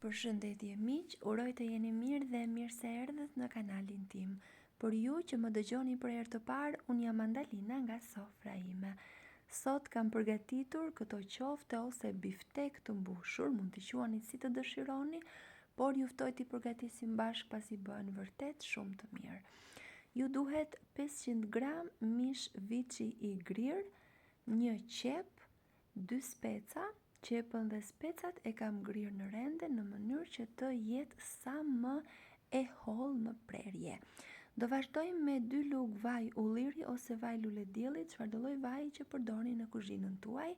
Përshëndetje miq, uroj të jeni mirë dhe mirë se erdhët në kanalin tim. Për ju që më dëgjoni për herë të parë, unë jam Andalina nga sofra ime. Sot kam përgatitur këto qofte ose biftek të mbushur, mund të quani si të dëshironi, por ju ftoj t'i përgatisim bashkë pasi bëhen vërtet shumë të mirë. Ju duhet 500 gram mish viçi i grirë, një qep, 2 speca. Qepën dhe specat e kam grirë në rende në mënyrë që të jetë sa më e hollë në prerje. Do vazhdojmë me 2 lugë vaj ulliri ose vaj luledielli, çfarë do lloj vaji që përdorni në kuzhinën tuaj,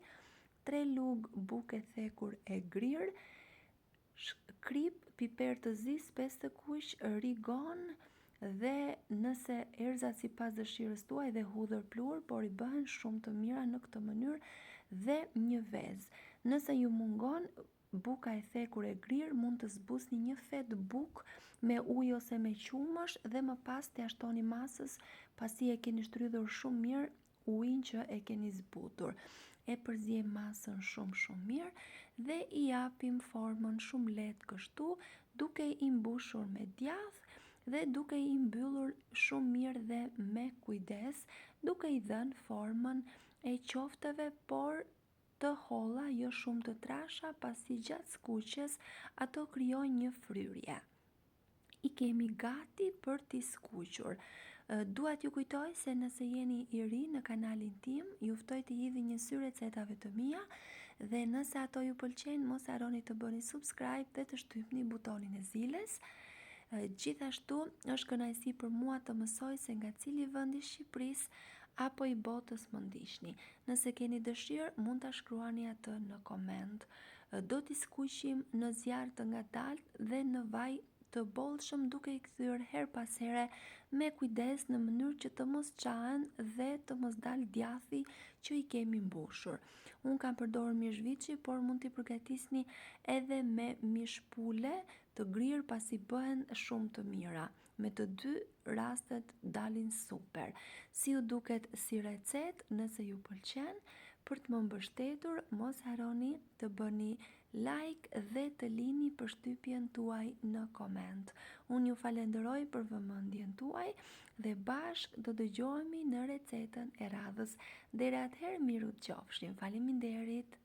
3 lugë bukë e thekur e grirë, krip, piper të zi, spes të kuq, rigon dhe nëse erëzat sipas dëshirës tuaj dhe hudhër pluhur, por i bëhen shumë të mira në këtë mënyrë, dhe një vezë. Nëse ju mungon buka e thekur e grirë, mund të zbusni një fet bukë me ujë ose me qumësh dhe më pas t'ia shtoni masës pasi e keni shtrydhur shumë mirë ujin që e keni zbutur. E përziejmë masën shumë mirë dhe i japim formën shumë lehtë kështu, duke i mbushur me djathë dhe duke i mbyllur shumë mirë dhe me kujdes, duke i dhënë formën e qofteve, por të holla, jo shumë të trasha, pasi gjatë skuqjes ato krijojnë një fryrje. I kemi gati për t'i skuqur. Dua t'ju kujtoj se nëse jeni i ri në kanalin tim, ju ftoj të hidhni një sy recetave të mia dhe nëse ato ju pëlqejnë, mos harroni të bëni subscribe dhe të shtypni butonin e ziles. Gjithashtu është kënaqësi për mua të mësoj se nga cili vend i Shqipërisë apo i botës më ndiqni. Nëse keni dëshirë, mund ta shkruani atë në koment. Do t'i skuqim në zjarr të ngadaltë dhe në vaj të bollshëm, duke i kthyer her pas here me kujdes në mënyrë që të mos çahen dhe të mos dalë djathi që i kemi mbushur. Unë kam përdorur mish viçi, por mund t'i përgatisni edhe me mish pule të grirë pasi bëhen shumë të mira. Me të dy rastet dalin super. Si ju duket si recetë, nëse ju pëlqen, për të më mbështetur, mos harroni të bëni like dhe të lini përshtypjen tuaj në koment. Unë ju falenderoj për vëmendjen tuaj dhe bashkë do dëgjohemi në recetën e radhës. Deri atëherë, miru t'qofshim. Faleminderit.